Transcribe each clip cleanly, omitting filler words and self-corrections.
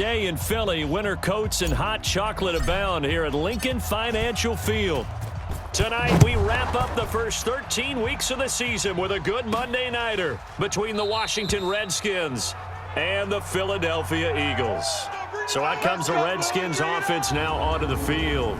day in Philly. Winter coats and hot chocolate abound here at Lincoln Financial Field. Tonight, we wrap up the first 13 weeks of the season with a good Monday nighter between the Washington Redskins and the Philadelphia Eagles. So out comes the Redskins offense now onto the field.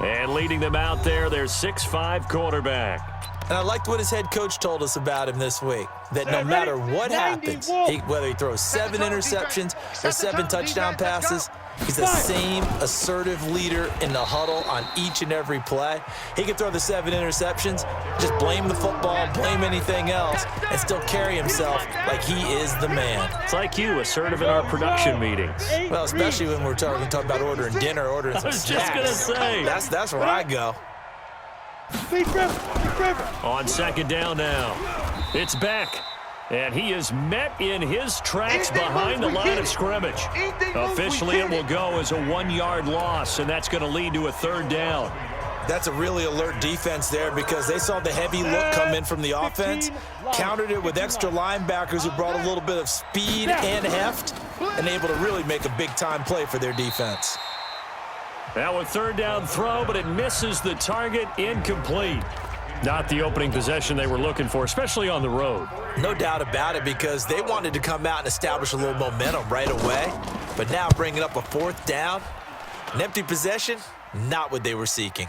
And leading them out there, their 6'5" quarterback. And I liked what his head coach told us about him this week, that no matter what happens, whether he throws 7 interceptions or 7 touchdown passes, he's the same assertive leader in the huddle on each and every play. He can throw the 7 interceptions, just blame the football, blame anything else, and still carry himself like he is the man. It's like you, assertive in our production meetings. Well, especially when we're talking about ordering dinner, ordering some snacks. I was just going to say. That's where I go. On second down now. It's Beck. And he is met in his tracks behind the line of scrimmage. Officially, it will go as a 1-yard loss, and that's going to lead to a 3rd down. That's a really alert defense there because they saw the heavy look come in from the offense, countered it with extra linebackers who brought a little bit of speed and heft, and able to really make a big-time play for their defense. Now a 3rd down throw, but it misses the target, incomplete. Not the opening possession they were looking for, especially on the road. No doubt about it, because they wanted to come out and establish a little momentum right away. But now bringing up a 4th down, an empty possession, not what they were seeking.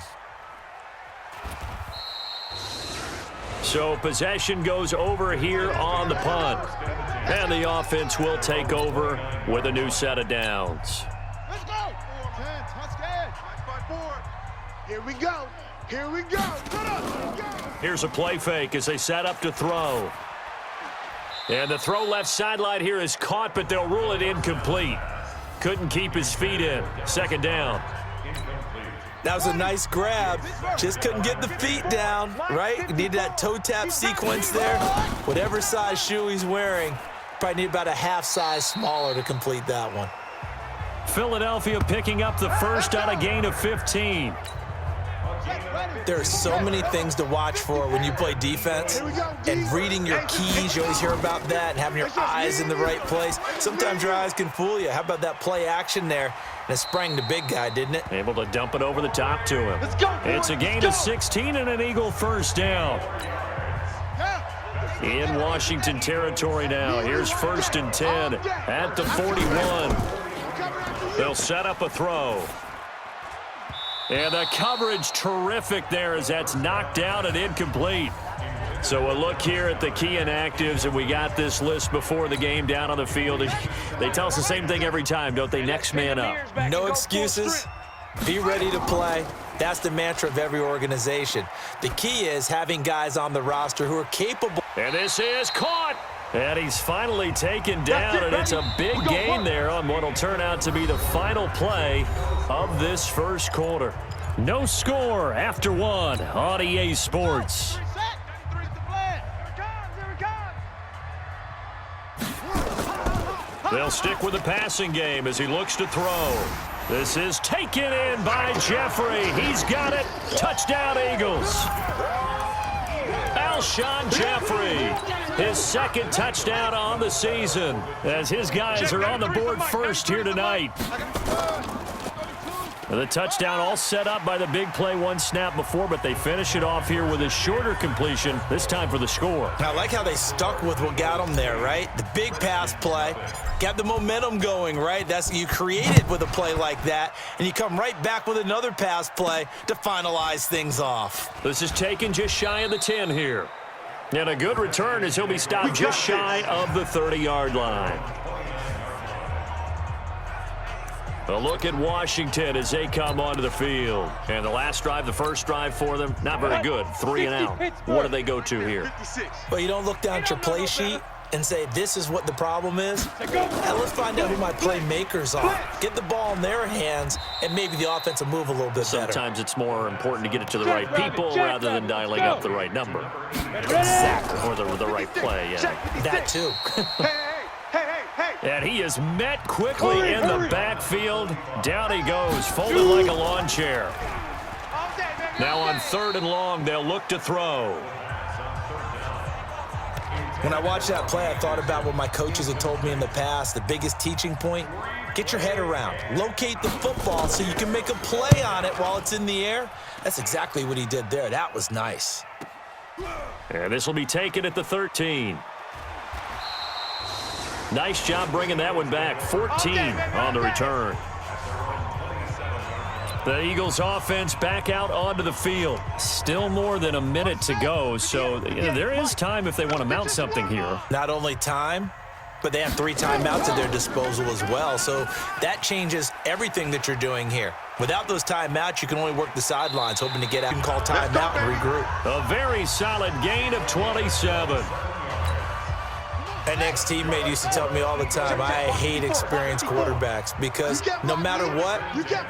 So possession goes over here on the punt. And the offense will take over with a new set of downs. Let's go. 4, 10, touch good. 5-4. Here we go. Here we go. Here's a play fake as they set up to throw. And the throw left sideline here is caught, but they'll rule it incomplete. Couldn't keep his feet in. 2nd down. That was a nice grab. Just couldn't get the feet down, right? Needed that toe tap sequence there. Whatever size shoe he's wearing, probably need about a half size smaller to complete that one. Philadelphia picking up the first on a gain of 15. There are so many things to watch for when you play defense, and reading your keys, you always hear about that, and having your eyes in the right place. Sometimes your eyes can fool you. How about that play action there? And it sprang the big guy, didn't it? Able to dump it over the top to him. It's a gain of 16 and an Eagle 1st down. In Washington territory now. Here's 1st and 10 at the 41. They'll set up a throw. And the coverage terrific there as that's knocked out and incomplete. So a look here at the key inactives, and we got this list before the game down on the field. They tell us the same thing every time, don't they? Next man up. No excuses. Be ready to play. That's the mantra of every organization. The key is having guys on the roster who are capable. And this is caught. And he's finally taken down, and it's a big gain there on what will turn out to be the final play of this first quarter. No score after 1 on EA Sports. They'll stick with the passing game as he looks to throw. This is taken in by Jeffrey. He's got it. Touchdown, Eagles. Alshon Jeffrey, his 2nd touchdown on the season, as his guys are on the board first here tonight. The touchdown all set up by the big play 1 snap before, but they finish it off here with a shorter completion, this time for the score. I like how they stuck with what got them there, right? The big pass play, got the momentum going, right? That's you create it with a play like that, and you come right back with another pass play to finalize things off. This is taken just shy of the 10 here. And a good return as he'll be stopped just shy of the 30-yard line. A look at Washington as they come onto the field. And the last drive, the first drive for them, not very good. 3 and out. What do they go to here? Well, you don't look down at your play sheet and say, this is what the problem is. Now let's find out who my playmakers are. Get the ball in their hands, and maybe the offense will move a little bit better. Sometimes it's more important to get it to the right people rather than dialing up the right number. Exactly. Or the right play, yeah. That too. And he is met quickly in the backfield. Down he goes, folded like a lawn chair. Now on 3rd and long, they'll look to throw. When I watched that play, I thought about what my coaches had told me in the past. The biggest teaching point, Get your head around. Locate the football so you can make a play on it while it's in the air. That's exactly what he did there. That was nice. And this will be taken at the 13. Nice job bringing that one back. 14 on the return. The Eagles offense back out onto the field. Still more than a minute to go, so there is time if they want to mount something here. Not only time, but they have 3 timeouts at their disposal as well, so that changes everything that you're doing here. Without those timeouts, you can only work the sidelines, hoping to get out and call timeout and regroup. A very solid gain of 27. An ex-teammate used to tell me all the time, I hate experienced quarterbacks because no matter what,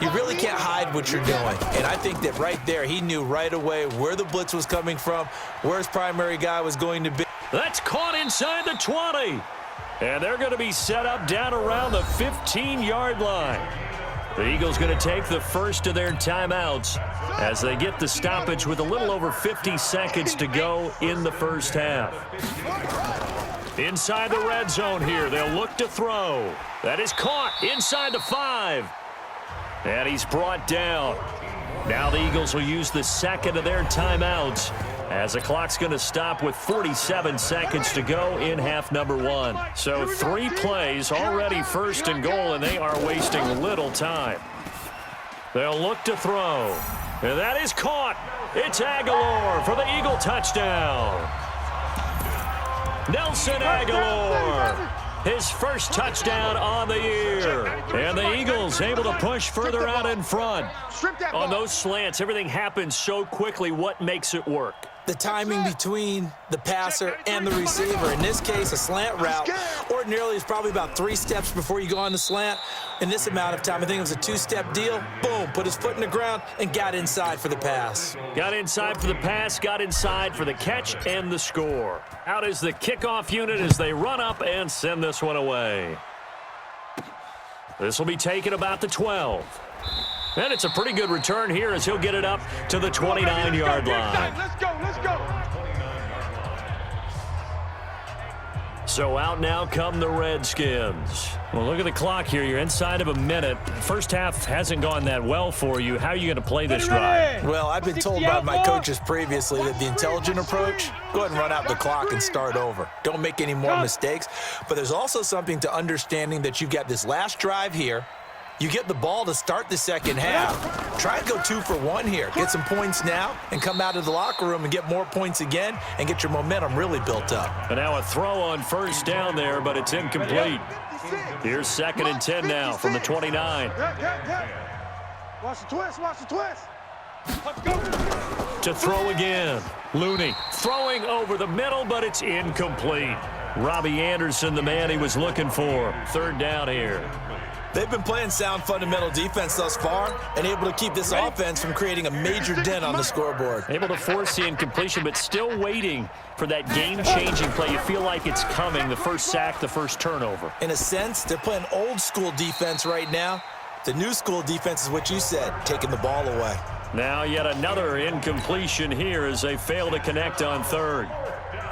you really can't hide what you're doing. And I think that right there, he knew right away where the blitz was coming from, where his primary guy was going to be. That's caught inside the 20. And they're going to be set up down around the 15-yard line. The Eagles going to take the first of their timeouts as they get the stoppage with a little over 50 seconds to go in the first half. Inside the red zone here, they'll look to throw. That is caught inside the 5. And he's brought down. Now the Eagles will use the second of their timeouts as the clock's going to stop with 47 seconds to go in half number 1. So 3 plays already first and goal, and they are wasting little time. They'll look to throw. And that is caught. It's Aguilar for the Eagle touchdown. Nelson Aguilar, his first touchdown on the year. And the Eagles able to push further out in front. On those slants, everything happens so quickly. What makes it work? The timing between the passer and the receiver. In this case, a slant route ordinarily is probably about 3 steps before you go on the slant. In this amount of time, I think it was a 2-step deal. Boom, put his foot in the ground and got inside for the pass. Got inside for the pass, got inside for the catch and the score. Out is the kickoff unit as they run up and send this one away. This will be taken about the 12. And it's a pretty good return here as he'll get it up to the 29-yard line. Let's go, let's go. So out now come the Redskins. Well, look at the clock here. You're inside of a minute. First half hasn't gone that well for you. How are you going to play this drive? Well, I've been told by my coaches previously that the intelligent approach, go ahead and run out the clock and start over. Don't make any more mistakes. But there's also something to understanding that you've got this last drive here. You get the ball to start the second half. Try and go 2 for 1 here. Get some points now and come out of the locker room and get more points again and get your momentum really built up. And now a throw on first down there, but it's incomplete. Here's 2nd and 10 now from the 29. Watch the twist, watch the twist. Let's go. To throw again. Looney throwing over the middle, but it's incomplete. Robbie Anderson, the man he was looking for. 3rd down here. They've been playing sound fundamental defense thus far and able to keep this offense from creating a major dent on the scoreboard. Able to force the incompletion, but still waiting for that game-changing play. You feel like it's coming, the first sack, the first turnover. In a sense, they're playing old-school defense right now. The new school defense is what you said, taking the ball away. Now yet another incompletion here as they fail to connect on 3rd.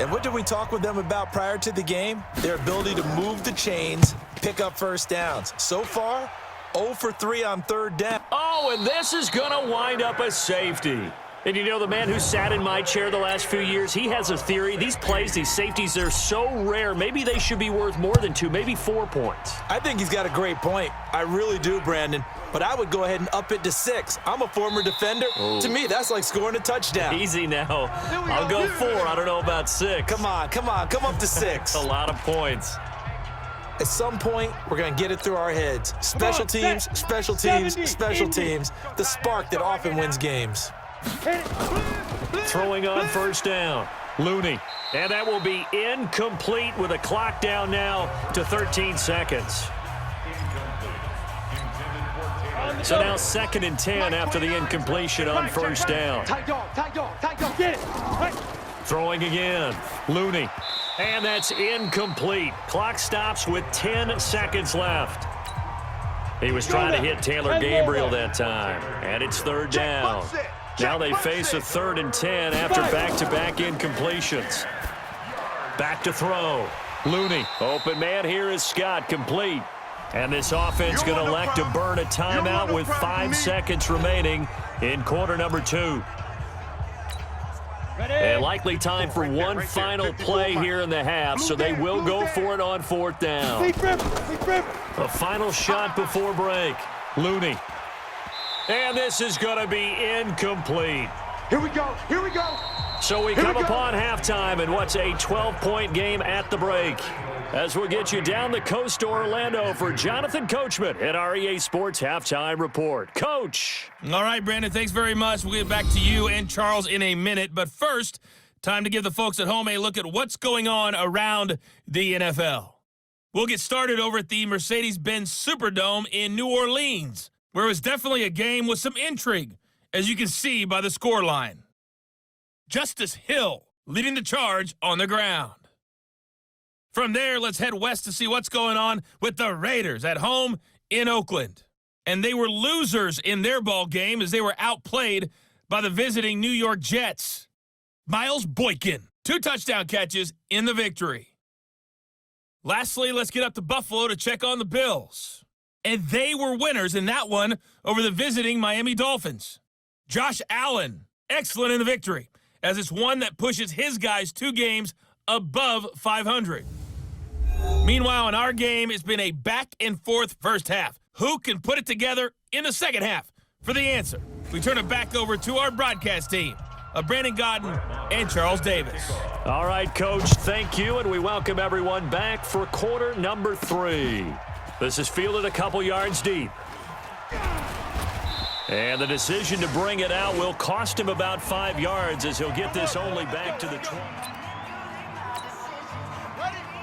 And what did we talk with them about prior to the game? Their ability to move the chains, pick up first downs. So far, 0 for 3 on 3rd down. Oh, and this is going to wind up a safety. And you know, the man who sat in my chair the last few years, he has a theory. These plays, these safeties, they're so rare. Maybe they should be worth more than 2, maybe 4 points. I think he's got a great point. I really do, Brandon. But I would go ahead and up it to 6. I'm a former defender. Ooh. To me, that's like scoring a touchdown. Easy now. I'll go 4. I don't know about 6. Come on. Come up to 6. A lot of points. At some point, we're going to get it through our heads. Special teams, special teams, special teams. The spark that often wins games. Throwing on first down. Looney. And that will be incomplete with a clock down now to 13 seconds. So now 2nd and 10 after the incompletion on first down. Tight dog, get it. Right. Throwing again. Looney. And that's incomplete. Clock stops with 10 seconds left. He was trying to hit Taylor Gabriel that time. And it's 3rd down. Now they face a 3rd and 10 after back-to-back incompletions. Back to throw. Looney. Open man here is Scott. Complete. And this offense going to elect to burn a timeout with 5 seconds remaining in quarter number 2. And likely time for one final play here in the half, so they will go for it on 4th down. A final shot before break. Looney. And this is going to be incomplete. Here we go. Here we go. So we come upon halftime in what's a 12-point game at the break. As we'll get you down the coast to Orlando for Jonathan Coachman at our EA Sports Halftime Report. Coach. All right, Brandon, thanks very much. We'll get back to you and Charles in a minute. But first, time to give the folks at home a look at what's going on around the NFL. We'll get started over at the Mercedes-Benz Superdome in New Orleans, where it was definitely a game with some intrigue, as you can see by the scoreline. Justice Hill leading the charge on the ground. From there, let's head west to see what's going on with the Raiders at home in Oakland. And they were losers in their ball game as they were outplayed by the visiting New York Jets. Miles Boykin, 2 touchdown catches in the victory. Lastly, let's get up to Buffalo to check on the Bills. And they were winners in that one over the visiting Miami Dolphins. Josh Allen, excellent in the victory, as it's one that pushes his guys 2 games above 500. Meanwhile, in our game, it's been a back-and-forth first half. Who can put it together in the second half? For the answer, we turn it back over to our broadcast team of Brandon Godden and Charles Davis. All right, Coach, thank you, and we welcome everyone back for quarter number 3. This is fielded a couple yards deep. And the decision to bring it out will cost him about 5 yards as he'll get this only back to the 20.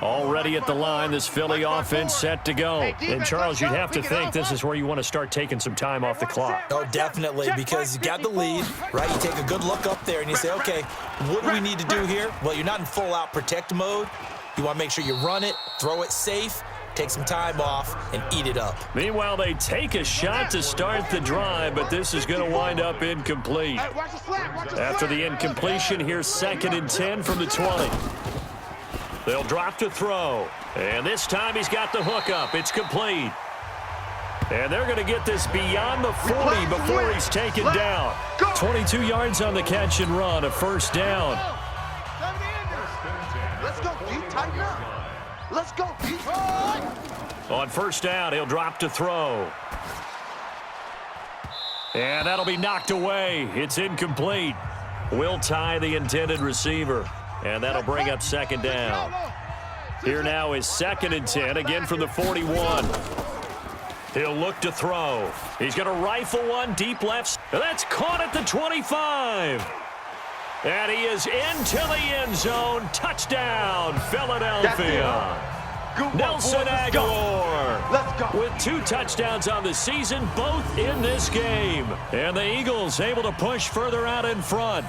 Already at the line, this Philly offense set to go. And, Charles, you'd have to think this is where you want to start taking some time off the clock. Oh, definitely, because you got the lead, right? You take a good look up there and you say, okay, what do we need to do here? Well, you're not in full-out protect mode. You want to make sure you run it, throw it safe, take some time off, and eat it up. Meanwhile, they take a shot to start the drive, but this is going to wind up incomplete. After the incompletion, here's 2nd and 10 from the 20. They'll drop to throw. And this time he's got the hook up. It's complete. And they're going to get this beyond the 40 before he's taken down. 22 yards on the catch and run, a first down. Let's go, deep, tighten up. Let's go, deep. On first down, he'll drop to throw. And that'll be knocked away. It's incomplete. Will tie the intended receiver. And that'll bring up 2nd down. Here now is 2nd and 10, again from the 41. He'll look to throw. He's going to rifle one deep left. That's caught at the 25. And he is into the end zone. Touchdown, Philadelphia. Nelson Aguilar with 2 touchdowns on the season, both in this game. And the Eagles able to push further out in front.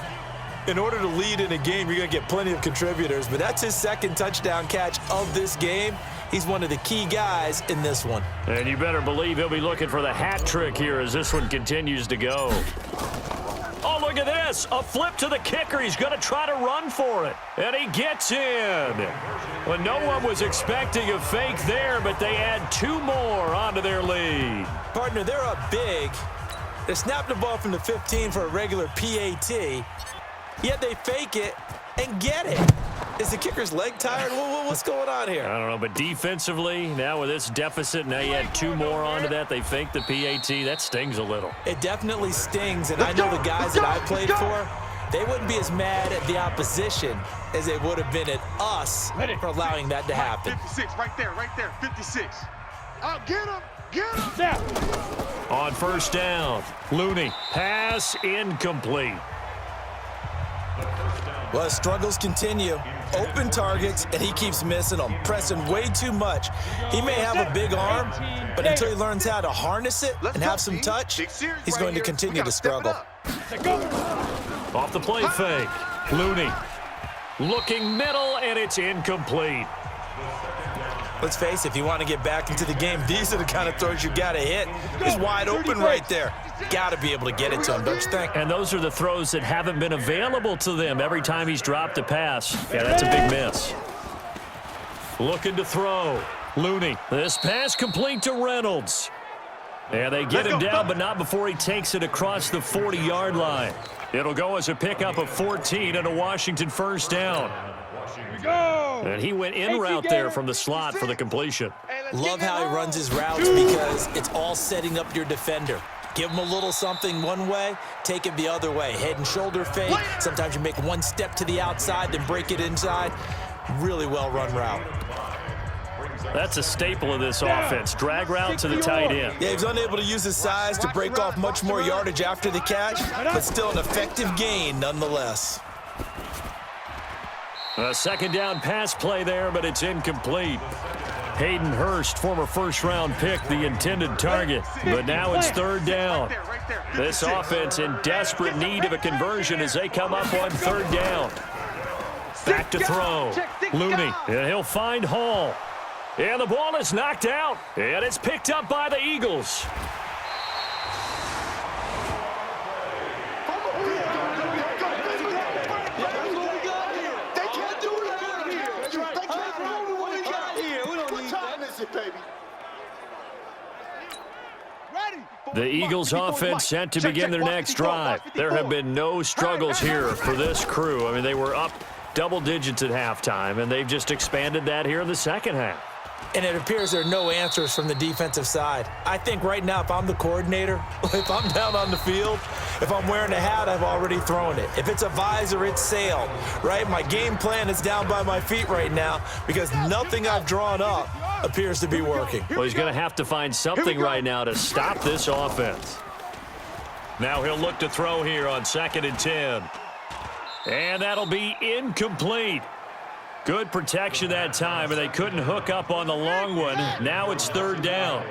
In order to lead in a game, you're going to get plenty of contributors, but that's his 2nd touchdown catch of this game. He's one of the key guys in this one. And you better believe he'll be looking for the hat trick here as this one continues to go. Oh, look at this. A flip to the kicker. He's going to try to run for it. And he gets in. Well, no one was expecting a fake there, but they add 2 more onto their lead. Partner, they're up big. They snapped the ball from the 15 for a regular PAT. Yet they fake it and get it. Is the kicker's leg tired? What's going on here? I don't know, but defensively, now with this deficit, now you add 2 more onto that. They fake the PAT. That stings a little. It definitely stings, and I know the guys that I played for, they wouldn't be as mad at the opposition as they would have been at us for allowing that to happen. 56, right there, 56. Get him, get him. On first down, Looney, pass incomplete. Well, his struggles continue. Open targets, and he keeps missing them, pressing way too much. He may have a big arm, but until he learns how to harness it and have some touch, he's going to continue to struggle. Off the play fake, Looney looking middle, and it's incomplete. Let's face it, if you want to get back into the game, these are the kind of throws you got to hit. He's wide open right there. Got to be able to get it to him, don't you think? And those are the throws that haven't been available to them every time he's dropped a pass. Yeah, that's a big miss. Looking to throw. Looney. This pass complete to Reynolds. And they get him down, but not before he takes it across the 40-yard line. It'll go as a pickup of 14 and a Washington first down. And he went in route there from the slot for the completion. Love how he runs his routes because it's all setting up your defender. Give him a little something one way, take it the other way. Head and shoulder fake. Sometimes you make one step to the outside, then break it inside. Really well-run route. That's a staple of this offense. Drag route to the tight end. Yeah, he's unable to use his size to break off much more yardage after the catch, but still an effective gain nonetheless. A second down pass play there, but it's incomplete. Hayden Hurst, former first-round pick, the intended target. But now it's third down. This offense in desperate need of a conversion as they come up on third down. Back to throw. Looney, and he'll find Hall. And the ball is knocked out, and it's picked up by the Eagles. The Eagles offense set to begin their next drive. There have been no struggles here for this crew. I mean, they were up double digits at halftime, and they've just expanded that here in the second half. And it appears there are no answers from the defensive side. I think right now, if I'm the coordinator, if I'm down on the field, if I'm wearing a hat, I've already thrown it. If it's a visor, it's sailed, right? My game plan is down by my feet right now because nothing I've drawn up appears to be working. Well, he's going to have to find something right now to stop this offense. Now he'll look to throw here on 2nd and 10. And that'll be incomplete. Good protection that time, and they couldn't hook up on the long one. Now it's third down.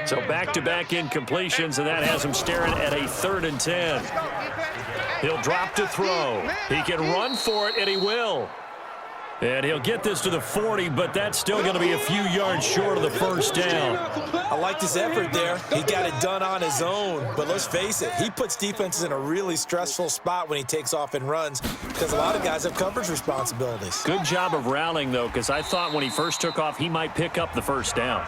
So back-to-back incompletions, and that has him staring at a 3rd and 10. He'll drop to throw. He can run for it, and he will. And he'll get this to the 40, but that's still going to be a few yards short of the first down. I liked his effort there. He got it done on his own. But let's face it, he puts defenses in a really stressful spot when he takes off and runs because a lot of guys have coverage responsibilities. Good job of rallying, though, because I thought when he first took off, he might pick up the first down.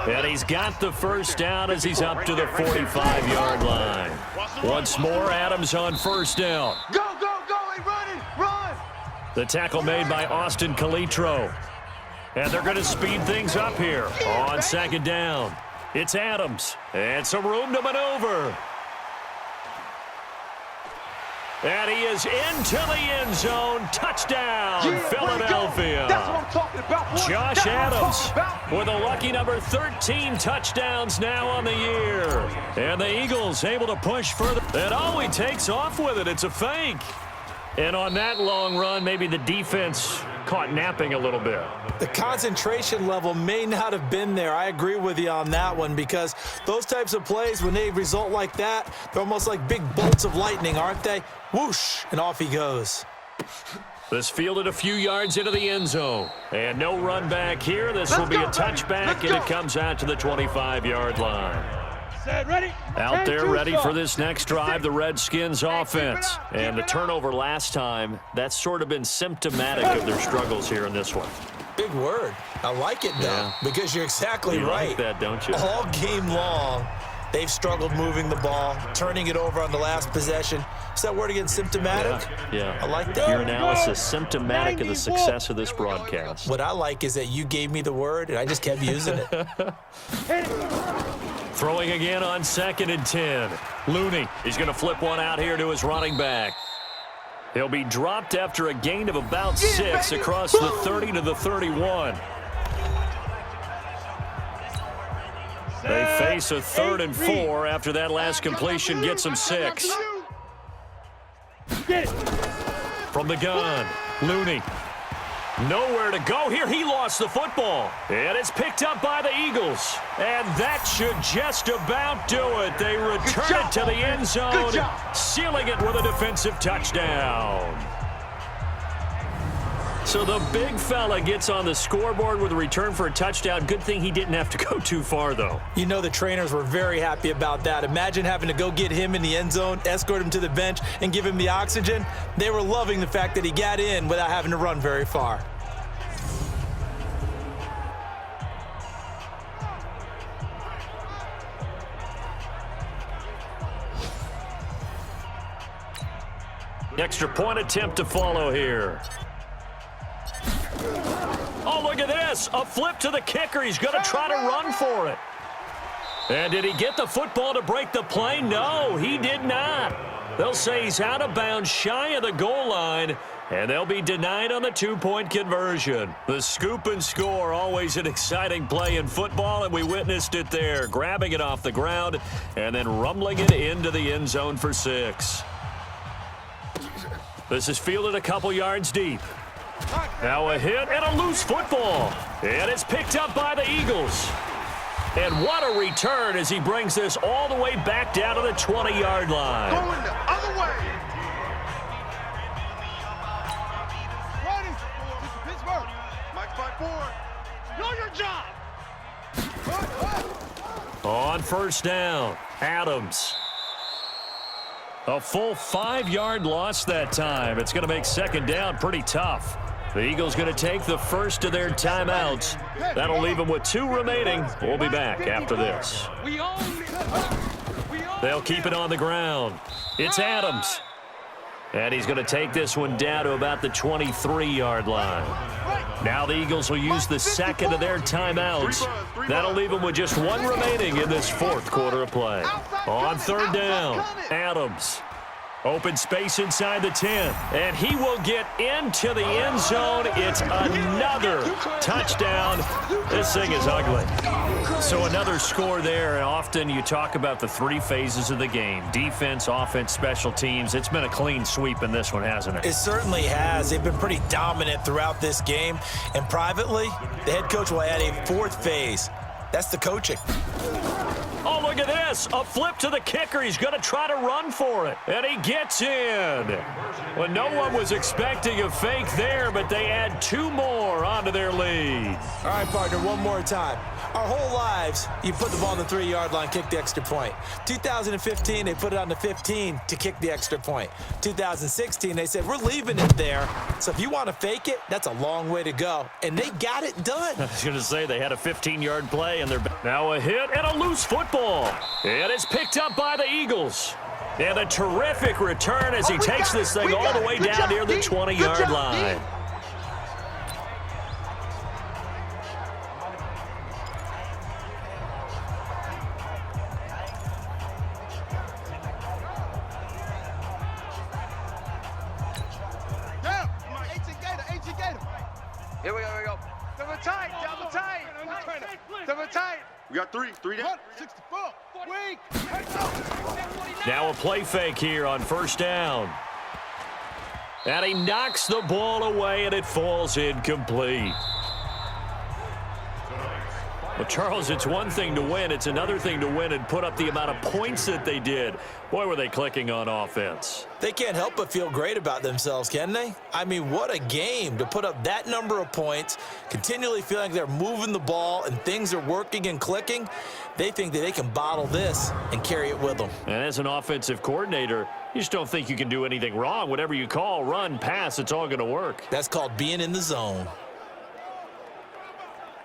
And he's got the first down as he's up to the 45-yard line. Once more, Adams on first down. Go, go, go, and run it, run! The tackle made by Austin Calitro. And they're going to speed things up here on 2nd down. It's Adams. And some room to maneuver. And he is into the end zone. Touchdown, Philadelphia. That's what I'm talking about, boy. Josh Adams with a lucky number 13 touchdowns now on the year. And the Eagles able to push further. And oh, he takes off with it. It's a fake. And on that long run, maybe the defense caught napping a little bit. The concentration level may not have been there. I agree with you on that one because those types of plays, when they result like that, they're almost like big bolts of lightning, aren't they? Whoosh, and off he goes. This fielded a few yards into the end zone. And no run back here. This will be a touchback, and it comes out to the 25-yard line. Out there ready for this next drive, the Redskins offense. And the turnover last time, that's sort of been symptomatic of their struggles here in this one. Big word. I like it, though, because you're exactly right. You like that, don't you? All game long, they've struggled moving the ball, turning it over on the last possession. Is that word again, symptomatic? Yeah. I like that. Your analysis, symptomatic of the success of this broadcast. What I like is that you gave me the word, and I just kept using it. Throwing again on 2nd and 10. Looney, he's going to flip one out here to his running back. He'll be dropped after a gain of about 6 across the 30 to the 31. They face a 3rd and 4 after that last completion gets them 6. From the gun, Looney. Nowhere to go here. He lost the football. And it's picked up by the Eagles. And that should just about do it. They return it to the end zone, sealing it with a defensive touchdown. So the big fella gets on the scoreboard with a return for a touchdown. Good thing he didn't have to go too far, though. You know the trainers were very happy about that. Imagine having to go get him in the end zone, escort him to the bench, and give him the oxygen. They were loving the fact that he got in without having to run very far. Extra point attempt to follow here. Oh, look at this. A flip to the kicker. He's going to try to run for it. And did he get the football to break the play? No, he did not. They'll say he's out of bounds shy of the goal line, and they'll be denied on the two-point conversion. The scoop and score, always an exciting play in football, and we witnessed it there, grabbing it off the ground and then rumbling it into the end zone for 6. This is fielded a couple yards deep. Now a hit and a loose football. And it's picked up by the Eagles. And what a return as he brings this all the way back down to the 20-yard line. Going the other way. Pittsburgh. Mike 5-4. Know your job. On first down, Adams. A full 5-yard loss that time. It's going to make second down pretty tough. The Eagles going to take the first of their timeouts. That'll leave them with 2 remaining. We'll be back after this. They'll keep it on the ground. It's Adams. And he's going to take this one down to about the 23-yard line. Now the Eagles will use the second of their timeouts. That'll leave them with just 1 remaining in this 4th quarter of play. On third down, Adams. Open space inside the 10, and he will get into the end zone. It's another touchdown. This thing is ugly. So another score there, and often you talk about the 3 phases of the game: defense, offense, special teams. It's been a clean sweep in this one, hasn't it? It certainly has. They've been pretty dominant throughout this game, and privately, the head coach will add a 4th phase. That's the coaching. Oh, look at this. A flip to the kicker. He's going to try to run for it. And he gets in. Well, no one was expecting a fake there, but they add 2 more onto their lead. All right, partner, one more time. Our whole lives, you put the ball on the 3-yard line, kick the extra point. 2015, they put it on the 15 to kick the extra point. 2016, they said, we're leaving it there. So if you want to fake it, that's a long way to go. And they got it done. I was going to say they had a 15-yard play, and they're now a hit and a loose football. And it's picked up by the Eagles. And a terrific return as he takes this thing all the way down near the 20-yard line. Here we go. Double tight. Double tight. We got 3 down. 64. Weak. Now a play fake here on first down. And he knocks the ball away, and it falls incomplete. Well, Charles, it's one thing to win. It's another thing to win and put up the amount of points that they did. Boy, were they clicking on offense. They can't help but feel great about themselves, can they? I mean, what a game to put up that number of points, continually feeling like they're moving the ball and things are working and clicking. They think that they can bottle this and carry it with them. And as an offensive coordinator, you just don't think you can do anything wrong. Whatever you call, run, pass, it's all going to work. That's called being in the zone.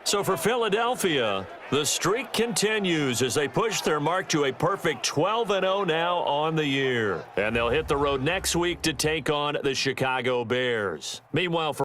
So for Philadelphia, the streak continues as they push their mark to a perfect 12-0 now on the year. And they'll hit the road next week to take on the Chicago Bears. Meanwhile, for